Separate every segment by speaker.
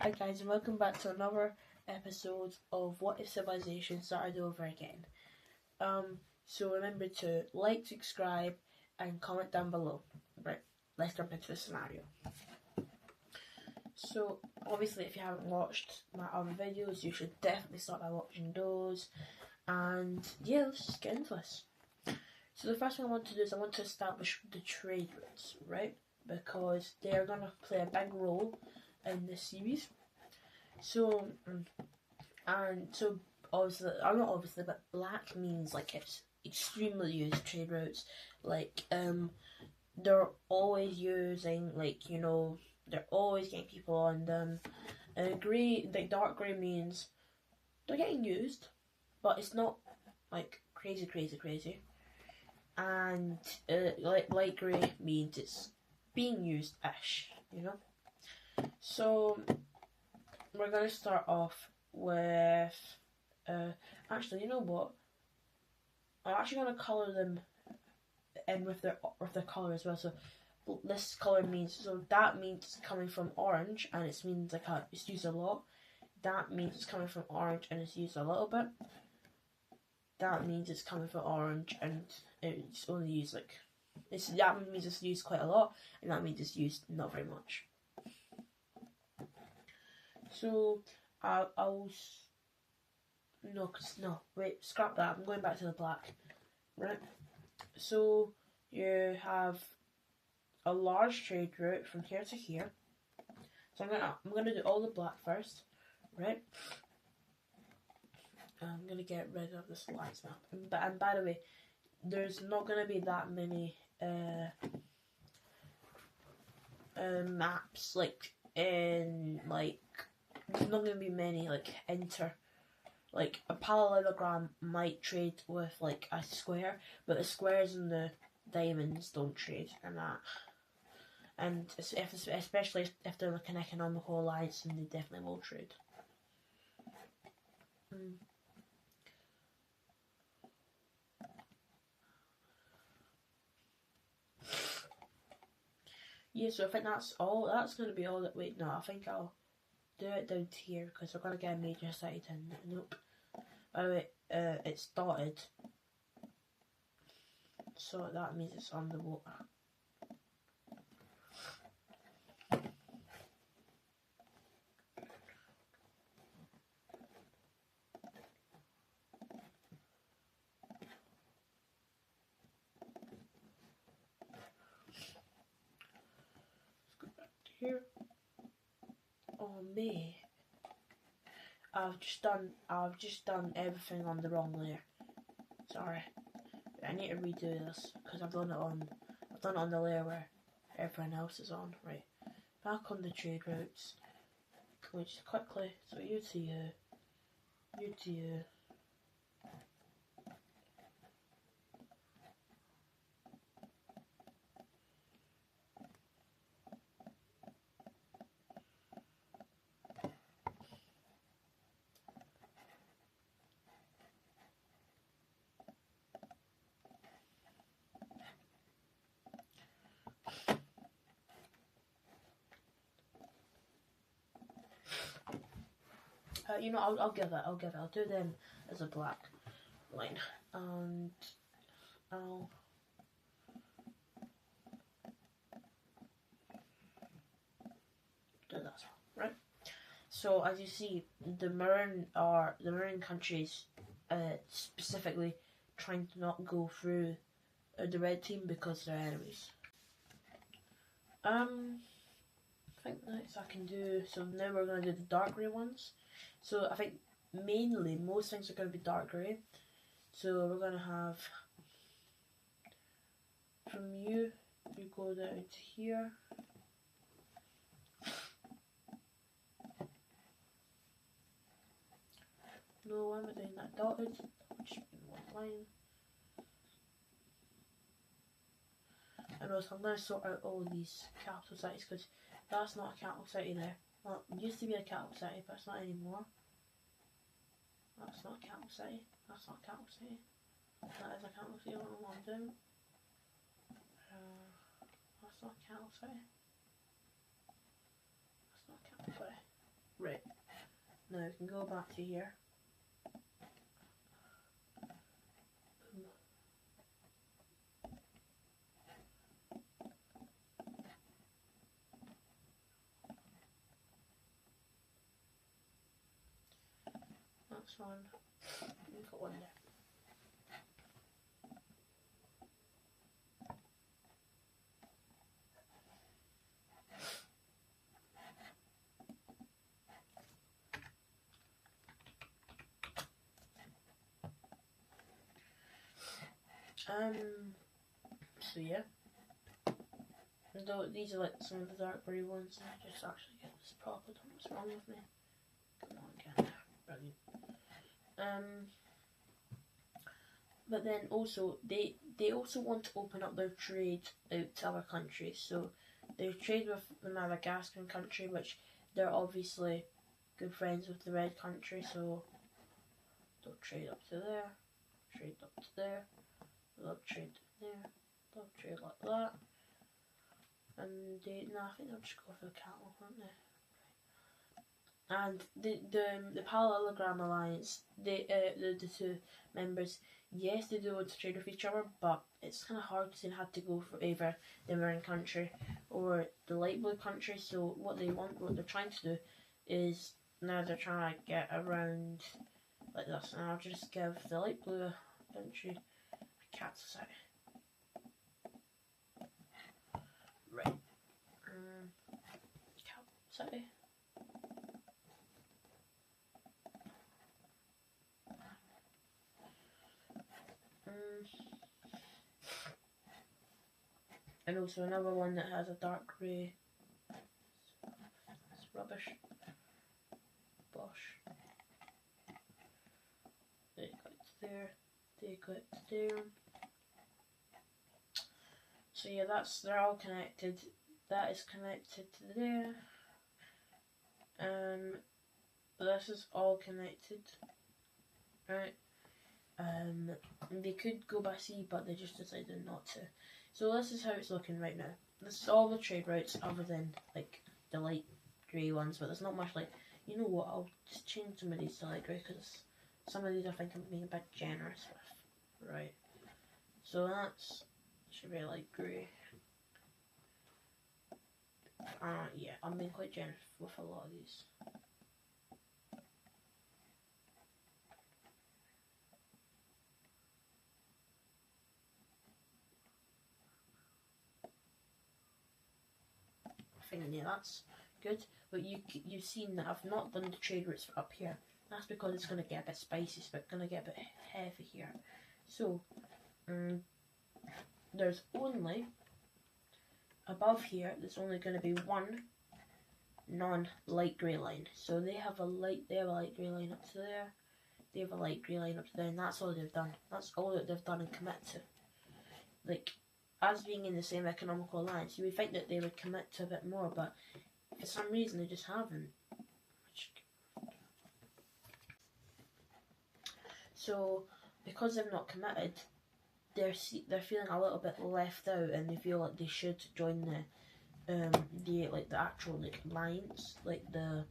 Speaker 1: Hi guys, and welcome back to another episode of What If Civilization Started Over Again. So remember to like, subscribe, and comment down below. Right, let's jump into the scenario. So obviously, if you haven't watched my other videos, you should definitely start by watching those. And yeah, let's just get into this. So the first thing I want to do is I want to establish the trade routes, right? Because they are going to play a big role in this series. So, obviously, or not obviously, but black means like it's extremely used trade routes. Like, they're always using, like, they're always getting people on them. Grey, like dark grey means they're getting used, but it's not like crazy. And like light grey means it's being used-ish, So we're gonna start off with actually, you know what? I'm actually gonna colour them in with their colour as well. So this colour means that means it's coming from orange and it means it's used a lot. That means it's coming from orange and it's used a little bit. That means it's coming from orange and it's only used that means it's used quite a lot, and that means it's used not very much. So scrap that. I'm going back to the black, right? So you have a large trade route from here to here. So I'm gonna do all the black first, right? I'm gonna get rid of this lights map. And by the way, there's not gonna be that many maps there's not gonna be many a parallelogram might trade with a square, but the squares and the diamonds don't trade and that. And especially if they're an economical alliance, then they definitely will trade. Yeah, so I think that's all. That's going to be all that. Wait, no, I think I'll do it down to here because we're going to get a major city in. Nope. By the way, it's dotted, so that means it's underwater. Let's go back to here. Oh me. I've just done everything on the wrong layer. Sorry. I need to redo this because I've done it on the layer where everyone else is on. Right. Back on the trade routes. Can we just quickly, so you to you. I'll give it. I'll do them as a black line, and I'll do that as well, right? So as you see, the maroon countries, specifically trying to not go through the red team because they're enemies. I think next I can do. So now we're gonna do the dark grey ones. So I think mainly most things are going to be dark grey. So we're going to have from you go down to here. No, I'm not doing that dotted. Just in one line. And also I'm going to sort out all these capital cities because that's not a capital city there. Well, it used to be a capital city, but it's not anymore. That's not a capital city. That's not a capital city. That is a capital city. I don't know what I'm doing. That's not a capital city. That's not a capital city. Right. Now we can go back to here. Boom. That's one. We've got one there. So yeah. Though these are like some of the dark grey ones, and I just actually get this proper done. What's wrong with me? Come on, again. Brilliant. But then also they also want to open up their trade out to other countries. So they trade with the Madagascar country, which they're obviously good friends with the red country, so they'll trade up to there, trade up to there, they'll trade there, they'll trade like that. And no, I think they'll just go for the cattle, won't they? And the Parallelogram Alliance, the two members, yes, they do want to trade with each other, but it's kind of hard because they had to go for either the Maroon country or the light blue country. So what they're trying to do is now they're trying to get around like this. And I'll just give the light blue country a cat society. Right. Cat society. And also another one that has a dark grey. It's rubbish. Bosh. They go to there. They go to there. So yeah, they're all connected. That is connected to there. This is all connected. Right. They could go by sea, but they just decided not to. So this is how it's looking right now. This is all the trade routes other than like the light grey ones, but there's not much like, you know what, I'll just change some of these to light grey because some of these I think I'm being a bit generous with. Right. So that's, should be light grey. Yeah, I'm being quite generous with a lot of these. Yeah, that's good, but you've seen that I've not done the trade routes up here. That's because it's going to get a bit spicy, so it's going to get a bit heavy here. So there's only above here there's only going to be one non-light grey line. So they have a light grey line up to there, they have a light grey line up to there, and that's all they've done. That's all that they've done and commit to. Like, as being in the same economical alliance, you would think that they would commit to a bit more, but for some reason they just haven't. So, because they've not committed, they're feeling a little bit left out, and they feel like they should join the actual alliance, like the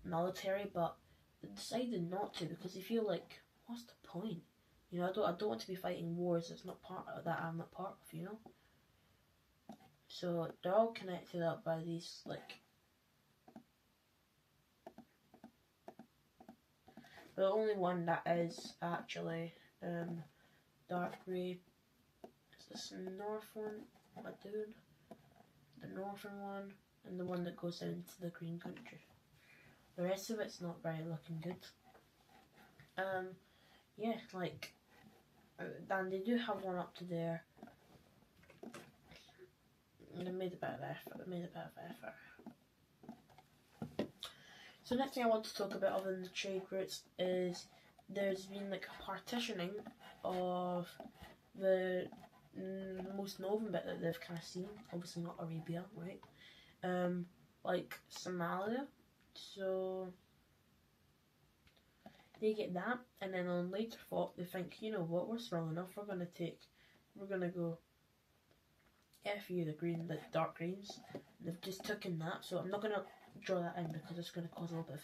Speaker 1: military, but they decided not to because they feel like, what's the point? You know, I don't want to be fighting wars that's not part of that I'm not part of, you know? So they're all connected up by these like the only one that is actually dark grey is this north one, am I doing? The northern one and the one that goes into the green country. The rest of it's not very looking good. Yeah, like and they do have one up to there. They made a bit of effort. So next thing I want to talk about other than the trade routes is there's been like a partitioning of the most northern bit that they've kind of seen. Obviously not Arabia, right? Like Somalia. So they get that, and then on later thought they think, you know what, we're strong enough, we're gonna go F you, the dark greens. They've just taken that, so I'm not gonna draw that in because it's going to cause a little bit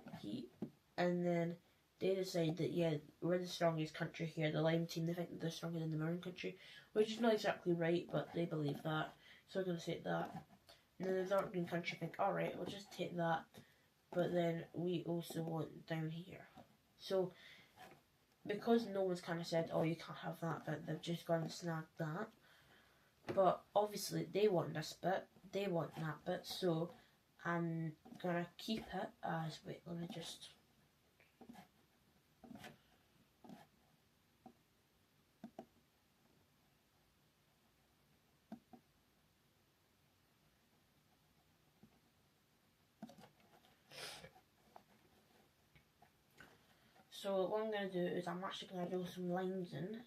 Speaker 1: of heat. And then they decide that, yeah, we're the strongest country here. The Lime team, they think that they're stronger than the Maroon country, which is not exactly right, but they believe that. So we're going to take that. And then the Dark Green country think, alright, we'll just take that. But then we also want down here. So, because no one's kind of said, oh, you can't have that bit, they've just gone and snagged that. But obviously they want this bit, they want that bit, so I'm gonna keep it as, wait, let me just... So what I'm going to do is I'm actually going to draw some lines in.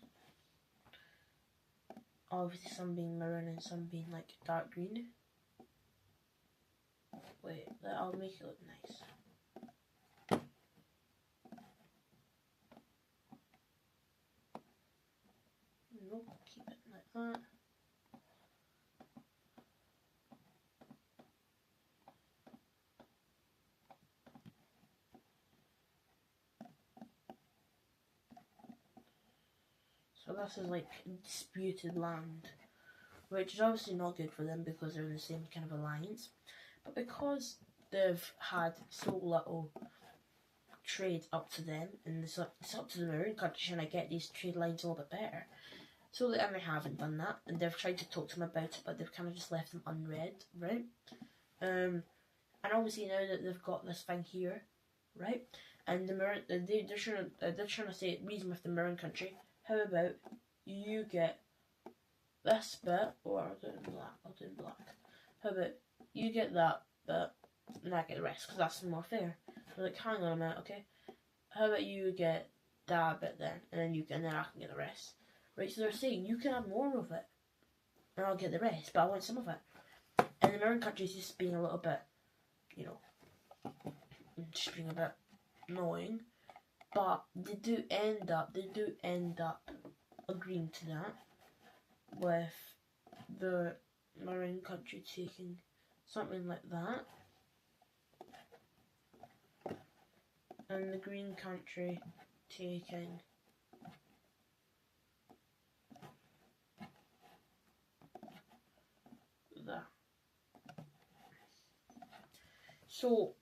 Speaker 1: Obviously some being maroon and some being like dark green. Wait, I'll make it look nice. Nope, keep it like that. So this is like disputed land, which is obviously not good for them because they're in the same kind of alliance. But because they've had so little trade up to them, and it's up to the Maroon country trying to get these trade lines a little bit better. So they haven't done that, and they've tried to talk to them about it, but they've kind of just left them unread, right? And obviously now that they've got this thing here, right? And the Maroon, they're trying to say reason with the Maroon country. How about you get this bit, or I'll do it in black. I'll do it in black. How about you get that bit, and I get the rest, because that's more fair. They're like, hang on a minute, okay? How about you get that bit then, and then I can get the rest. Right, so they're saying you can have more of it, and I'll get the rest, but I want some of it. And the Maroon country is just being a little bit, you know, just being a bit annoying. But they do end up agreeing to that, with the Maroon country taking something like that, and the Green country taking that. So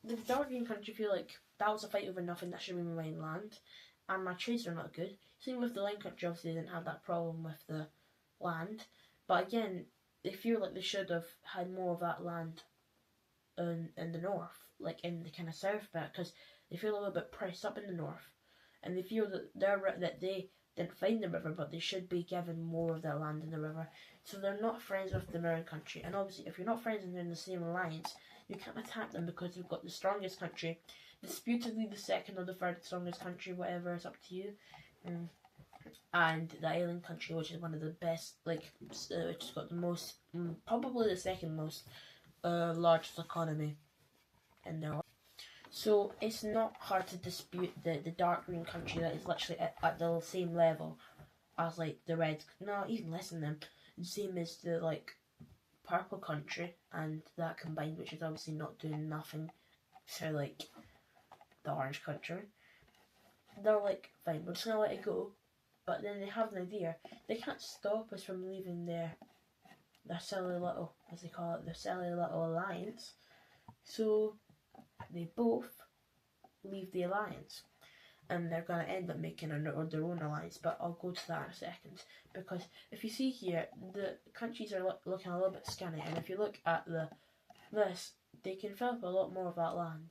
Speaker 1: the Dark Green country feel like that was a fight over nothing, that should be my main land, and my trades are not good. Same with the Lime country, obviously they didn't have that problem with the land, but again, they feel like they should have had more of that land in the north, like in the kind of south bit, because they feel a little bit pressed up in the north, and they feel that they didn't find the river, but they should be given more of their land in the river. So they're not friends with the Maroon country, and obviously if you're not friends and they're in the same alliance, you can't attack them because they've got the strongest country, disputedly the second or the third strongest country, whatever, it's up to you. And the island country, which is one of the best, like, which has got the most, probably the second most largest economy in the world. So it's not hard to dispute the dark green country that is literally at the same level as like the red, no, even less than them, same as the like purple country and that combined, which is obviously not doing nothing to like the orange country. They're like, fine, we're just gonna let it go. But then they have an idea. They can't stop us from leaving their silly little, as they call it, their silly little alliance. So they both leave the alliance. And they're going to end up making their own alliance. But I'll go to that in a second. Because if you see here, the countries are looking a little bit skinny. And if you look at this, they can fill up a lot more of that land.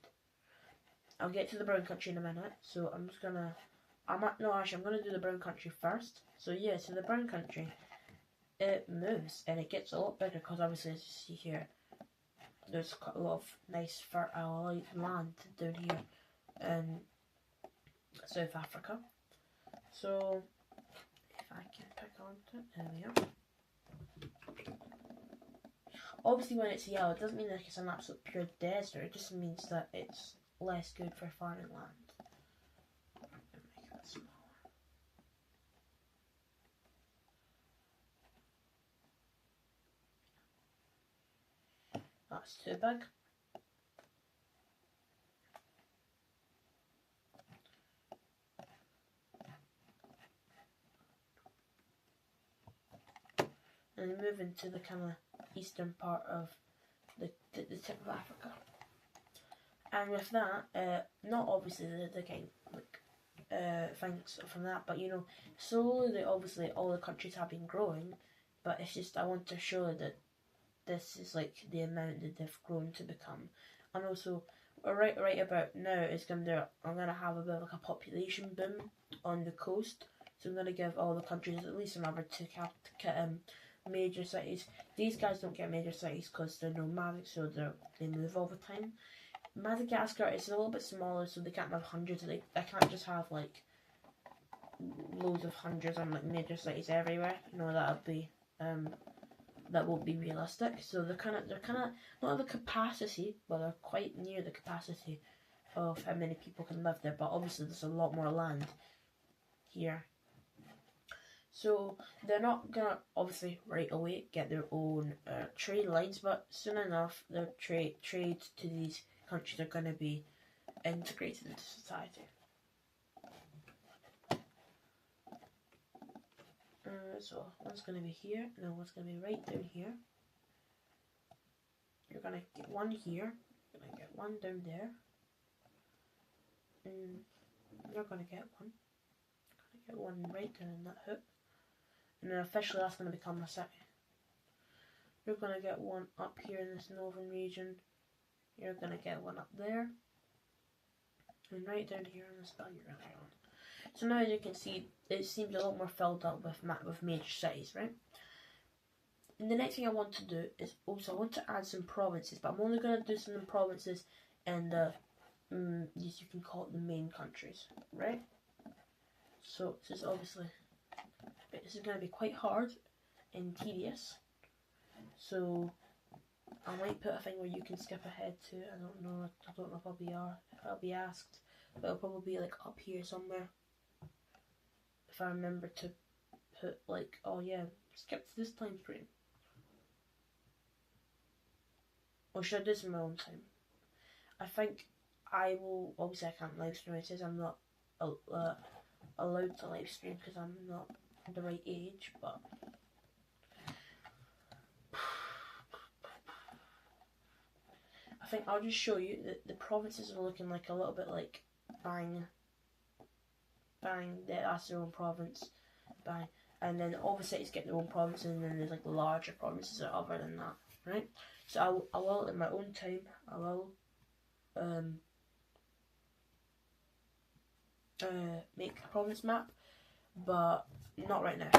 Speaker 1: I'll get to the brown country in a minute. So I'm just going to... I'm going to do the brown country first. So yeah, so the brown country, it moves and it gets a lot bigger because obviously, as you see here, there's a lot of nice fertile land down here in South Africa. So if I can pick onto it, there we are. Obviously when it's yellow, it doesn't mean like it's an absolute pure desert, it just means that it's less good for farming land. That's too big. and then move into the kind of eastern part of the tip of Africa. And with that, not obviously the kind like things from that, but you know, slowly, obviously, all the countries have been growing, but it's just I want to show that this is like the amount that they've grown to become, and also right about now I'm gonna have a bit of like a population boom on the coast, so I'm gonna give all the countries at least another two major cities. These guys don't get major cities because they're nomadic, so they move all the time. Madagascar is a little bit smaller, so they can't have hundreds. They can't just have like loads of hundreds and like major cities everywhere. You know, that won't be realistic. So they're kind of not the capacity, but they're quite near the capacity of how many people can live there. But obviously, there's a lot more land here. So they're not gonna obviously right away get their own trade lines, but soon enough, their trade to these countries are going to be integrated into society. So one's going to be here, no, one's going to be right down here. You're going to get one here, you're going to get one down there, and you're going to get one right down in that hook, and then officially that's going to become a city. You're going to get one up here in this northern region. You're going to get one up there. And right down here on this belt, you're going to get one. So now as you can see, it seems a lot more filled up with major cities, right? And the next thing I want to do is also, I want to add some provinces, but I'm only going to do some provinces in the, you can call it the main countries, right? So this is obviously, this is going to be quite hard and tedious. So I might put a thing where you can skip ahead to. I don't know if I'll be asked, but it'll probably be like up here somewhere. If I remember to put like, oh yeah, skip to this time frame. Or should I do this in my own time? I think I will. Obviously, I can't live stream. It says I'm not allowed to live stream because I'm not the right age, but. I think I'll just show you that the provinces are looking like a little bit like Bang, that's their own province, Bang, and then all the cities get their own province, and then there's like larger provinces that are other than that, right? So I will in my own time, I will make a province map, but not right now.